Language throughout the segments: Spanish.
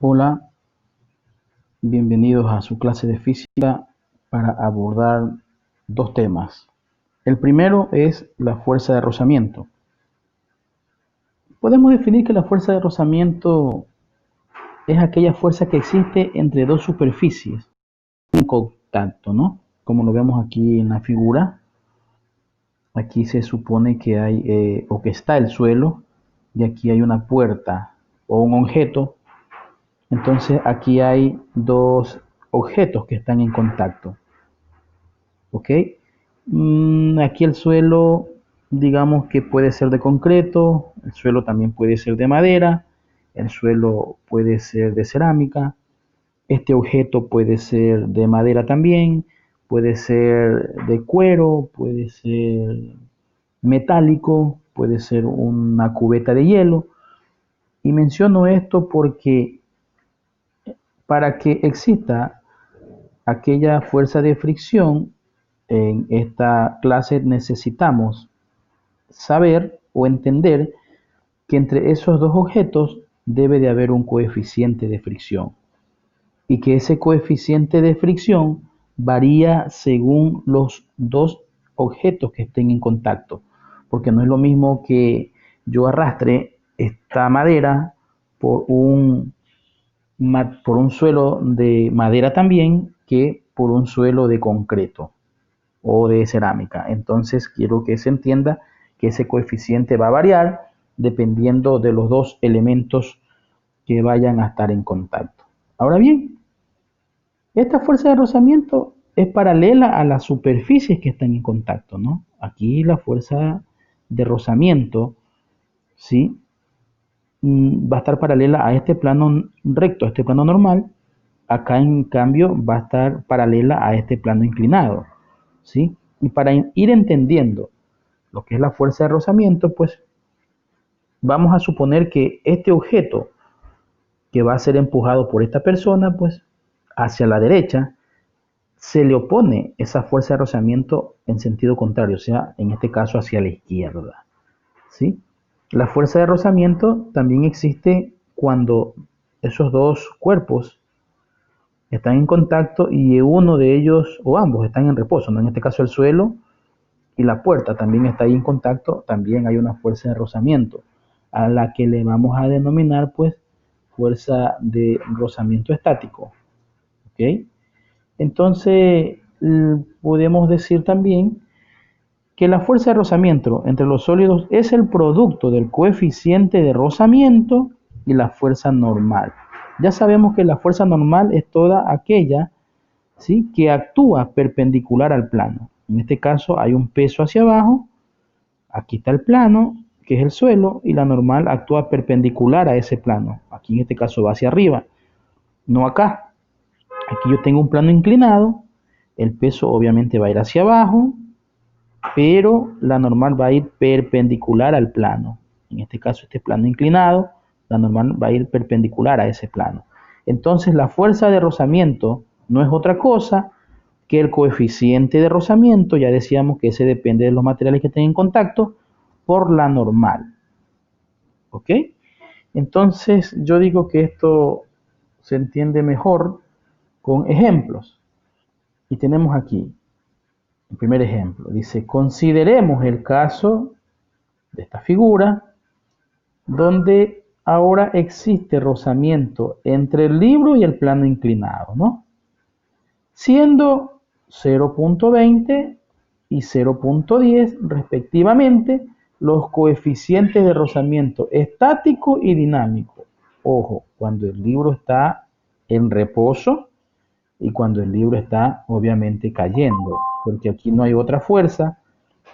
Hola, bienvenidos a su clase de física para abordar dos temas. El primero es la fuerza de rozamiento. Podemos definir que la fuerza de rozamiento es aquella fuerza que existe entre dos superficies en contacto, ¿no? Como lo vemos aquí en la figura, aquí se supone que hay o que está el suelo y aquí hay una puerta o un objeto. Entonces aquí hay dos objetos que están en contacto. ¿Ok? Aquí el suelo, digamos que puede ser de concreto, el suelo también puede ser de madera, el suelo puede ser de cerámica, este objeto puede ser de madera también, puede ser de cuero, puede ser metálico, puede ser una cubeta de hielo. Y menciono esto porque para que exista aquella fuerza de fricción, en esta clase necesitamos saber o entender que entre esos dos objetos debe de haber un coeficiente de fricción y que ese coeficiente de fricción varía según los dos objetos que estén en contacto, porque no es lo mismo que yo arrastre esta madera por un, por un suelo de madera también que por un suelo de concreto o de cerámica. Entonces quiero que se entienda que ese coeficiente va a variar dependiendo de los dos elementos que vayan a estar en contacto. Ahora bien, esta fuerza de rozamiento es paralela a las superficies que están en contacto, ¿no? Aquí la fuerza de rozamiento, ¿sí? Va a estar paralela a este plano recto, a este plano normal. Acá en cambio va a estar paralela a este plano inclinado, ¿sí? Y para ir entendiendo lo que es la fuerza de rozamiento, pues vamos a suponer que este objeto que va a ser empujado por esta persona, pues hacia la derecha, se le opone esa fuerza de rozamiento en sentido contrario, o sea, en este caso hacia la izquierda, ¿sí? La fuerza de rozamiento también existe cuando esos dos cuerpos están en contacto y uno de ellos o ambos están en reposo, ¿no? En este caso el suelo y la puerta también está ahí en contacto, también hay una fuerza de rozamiento, a la que le vamos a denominar pues fuerza de rozamiento estático. ¿Ok? Entonces, podemos decir también que la fuerza de rozamiento entre los sólidos es el producto del coeficiente de rozamiento y la fuerza normal. Ya sabemos que la fuerza normal es toda aquella, ¿sí?, que actúa perpendicular al plano. En este caso hay un peso hacia abajo, aquí está el plano, que es el suelo, y la normal actúa perpendicular a ese plano. Aquí en este caso va hacia arriba, no acá. Aquí yo tengo un plano inclinado, el peso obviamente va a ir hacia abajo, pero la normal va a ir perpendicular al plano. En este caso, este plano inclinado, la normal va a ir perpendicular a ese plano. Entonces, la fuerza de rozamiento no es otra cosa que el coeficiente de rozamiento, ya decíamos que ese depende de los materiales que estén en contacto, por la normal. ¿Ok? Entonces, yo digo que esto se entiende mejor con ejemplos. Y tenemos aquí el primer ejemplo. Dice, consideremos el caso de esta figura donde ahora existe rozamiento entre el libro y el plano inclinado, ¿no? Siendo 0.20 y 0.10 respectivamente los coeficientes de rozamiento estático y dinámico. Ojo, cuando el libro está en reposo y cuando el libro está obviamente cayendo, porque aquí no hay otra fuerza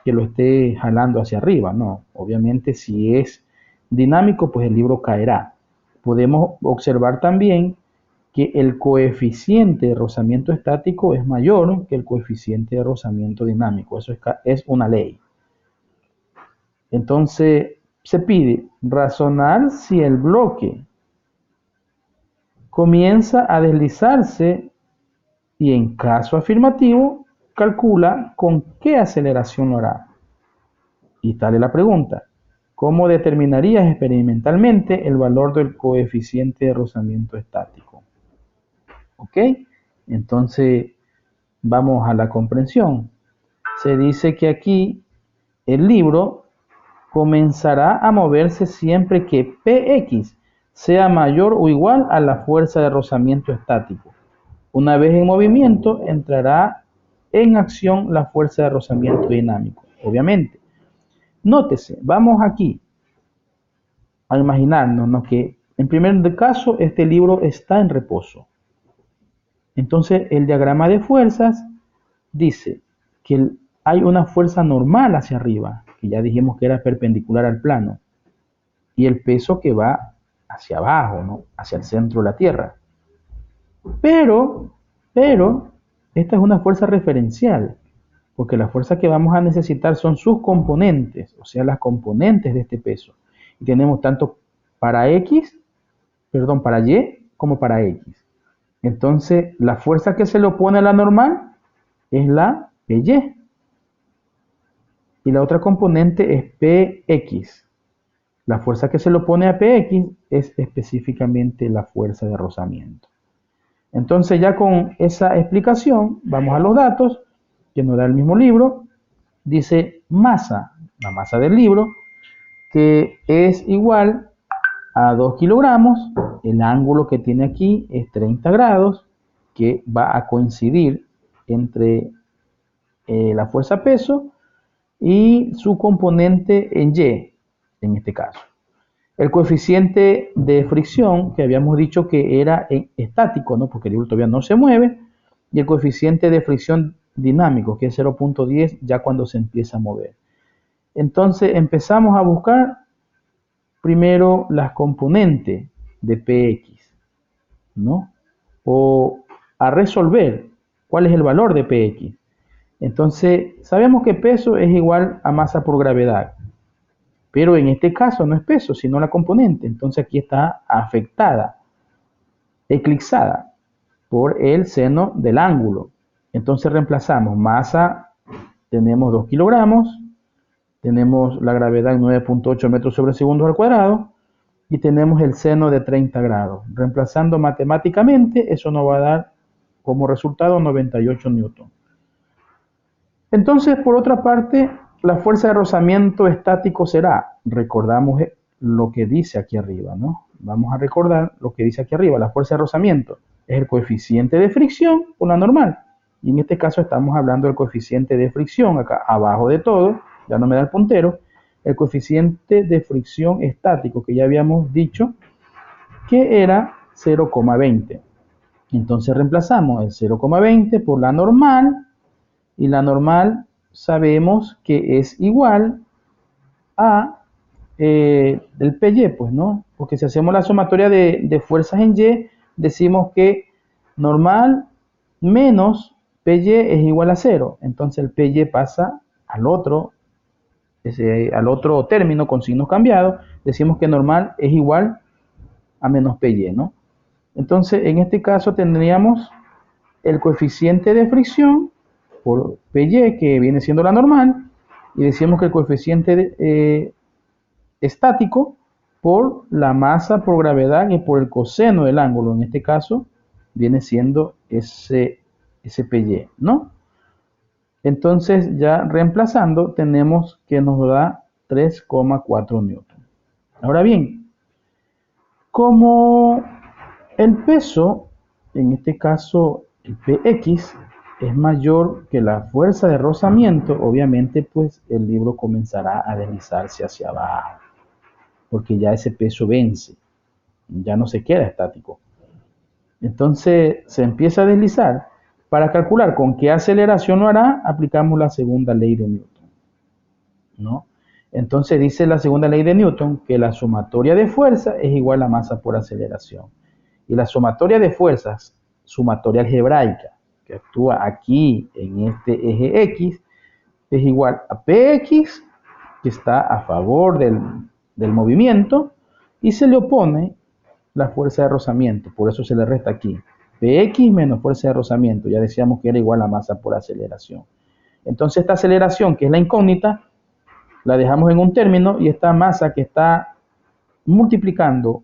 que lo esté jalando hacia arriba, no. Obviamente si es dinámico, pues el libro caerá. Podemos observar también que el coeficiente de rozamiento estático es mayor que el coeficiente de rozamiento dinámico. Eso es una ley. Entonces, se pide razonar si el bloque comienza a deslizarse y en caso afirmativo, calcula con qué aceleración lo hará. Y tal es la pregunta. ¿Cómo determinarías experimentalmente el valor del coeficiente de rozamiento estático? ¿Ok? Entonces, vamos a la comprensión. Se dice que aquí el libro comenzará a moverse siempre que Px sea mayor o igual a la fuerza de rozamiento estático. Una vez en movimiento, entrará en acción la fuerza de rozamiento dinámico, obviamente. Nótese, vamos aquí a imaginarnos que en primer caso este libro está en reposo. Entonces el diagrama de fuerzas dice que hay una fuerza normal hacia arriba, que ya dijimos que era perpendicular al plano, y el peso que va hacia abajo, ¿no? Hacia el centro de la Tierra. Pero, esta es una fuerza referencial, porque la fuerza que vamos a necesitar son sus componentes, o sea, las componentes de este peso. Y tenemos tanto para para Y como para X. Entonces, la fuerza que se le opone a la normal es la PY. Y la otra componente es PX. La fuerza que se le opone a PX es específicamente la fuerza de rozamiento. Entonces, ya con esa explicación, vamos a los datos que nos da el mismo libro. Dice masa, la masa del libro, que es igual a 2 kilogramos. El ángulo que tiene aquí es 30 grados, que va a coincidir entre la fuerza peso y su componente en Y, en este caso. El coeficiente de fricción, que habíamos dicho que era estático, ¿no? Porque el libro todavía no se mueve, y el coeficiente de fricción dinámico, que es 0.10 ya cuando se empieza a mover. Entonces empezamos a buscar primero las componentes de Px, ¿no? O a resolver cuál es el valor de Px. Entonces, sabemos que peso es igual a masa por gravedad, pero en este caso no es peso, sino la componente. Entonces aquí está afectada, eclipsada por el seno del ángulo. Entonces reemplazamos masa, tenemos 2 kilogramos, tenemos la gravedad en 9.8 metros sobre segundos al cuadrado y tenemos el seno de 30 grados. Reemplazando matemáticamente, eso nos va a dar como resultado 98 newton. Entonces, por otra parte, la fuerza de rozamiento estático será, recordamos lo que dice aquí arriba, ¿no? Vamos a recordar lo que dice aquí arriba. La fuerza de rozamiento es el coeficiente de fricción por la normal. Y en este caso estamos hablando del coeficiente de fricción, acá abajo de todo, ya no me da el puntero, el coeficiente de fricción estático, que ya habíamos dicho que era 0,20. Entonces reemplazamos el 0,20 por la normal, y la normal sabemos que es igual a el PY, pues, ¿no? Porque si hacemos la sumatoria de fuerzas en Y, decimos que normal menos PY es igual a 0. Entonces el PY pasa al otro término con signos cambiados. Decimos que normal es igual a menos PY, ¿no? Entonces, en este caso tendríamos el coeficiente de fricción por PY, que viene siendo la normal, y decimos que el coeficiente estático por la masa por gravedad y por el coseno del ángulo, en este caso viene siendo ese PY, ¿no? Entonces ya reemplazando tenemos que nos da 3,4 newton. Ahora bien, como el peso, en este caso el Px, es mayor que la fuerza de rozamiento, obviamente pues el libro comenzará a deslizarse hacia abajo, porque ya ese peso vence, ya no se queda estático. Entonces se empieza a deslizar. Para calcular con qué aceleración lo hará, aplicamos la segunda ley de Newton, ¿no? Entonces dice la segunda ley de Newton que la sumatoria de fuerza es igual a masa por aceleración. Y la sumatoria de fuerzas, sumatoria algebraica, que actúa aquí en este eje X, es igual a Px, que está a favor del movimiento, y se le opone la fuerza de rozamiento, por eso se le resta aquí. Px menos fuerza de rozamiento, ya decíamos que era igual a masa por aceleración. Entonces esta aceleración, que es la incógnita, la dejamos en un término y esta masa que está multiplicando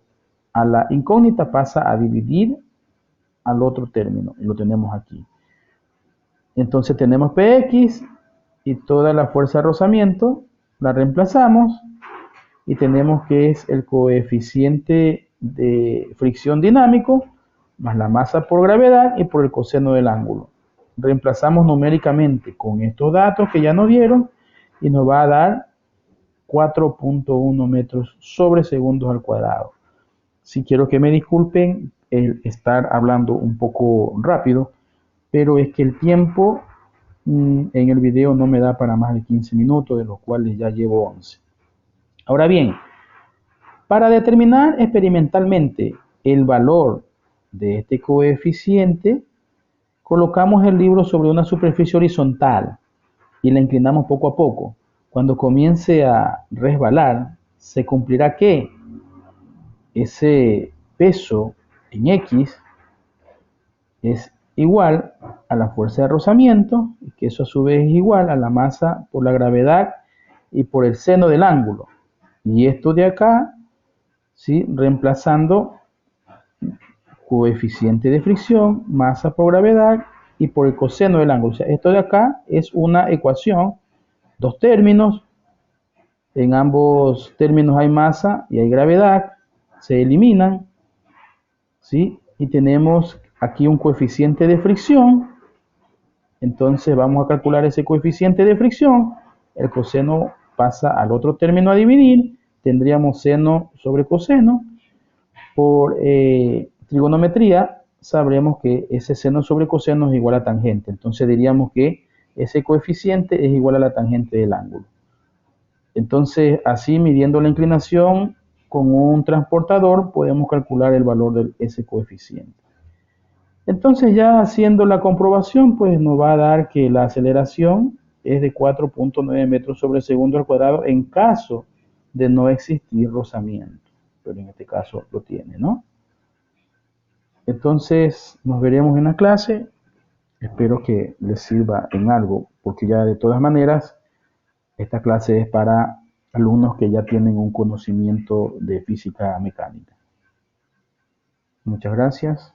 a la incógnita pasa a dividir al otro término y lo tenemos aquí. Entonces tenemos Px y toda la fuerza de rozamiento la reemplazamos y tenemos que es el coeficiente de fricción dinámico más la masa por gravedad y por el coseno del ángulo. Reemplazamos numéricamente con estos datos que ya nos dieron y nos va a dar 4.1 metros sobre segundos al cuadrado. Si quiero que me disculpen el estar hablando un poco rápido, pero es que el tiempo en el video no me da para más de 15 minutos, de los cuales ya llevo 11. Ahora bien, para determinar experimentalmente el valor de este coeficiente, colocamos el libro sobre una superficie horizontal y la inclinamos poco a poco. Cuando comience a resbalar, se cumplirá que ese peso en X es igual a la fuerza de rozamiento, y que eso a su vez es igual a la masa por la gravedad y por el seno del ángulo. Y esto de acá, ¿sí? Reemplazando coeficiente de fricción, masa por gravedad y por el coseno del ángulo. O sea, esto de acá es una ecuación, dos términos, en ambos términos hay masa y hay gravedad, se eliminan, ¿sí? Y tenemos aquí un coeficiente de fricción. Entonces vamos a calcular ese coeficiente de fricción, el coseno pasa al otro término a dividir, tendríamos seno sobre coseno, por trigonometría sabremos que ese seno sobre coseno es igual a tangente, entonces diríamos que ese coeficiente es igual a la tangente del ángulo. Entonces así midiendo la inclinación con un transportador podemos calcular el valor de ese coeficiente. Entonces ya haciendo la comprobación, pues nos va a dar que la aceleración es de 4.9 metros sobre segundo al cuadrado en caso de no existir rozamiento. Pero en este caso lo tiene, ¿no? Entonces nos veremos en la clase. Espero que les sirva en algo, porque ya de todas maneras esta clase es para alumnos que ya tienen un conocimiento de física mecánica. Muchas gracias.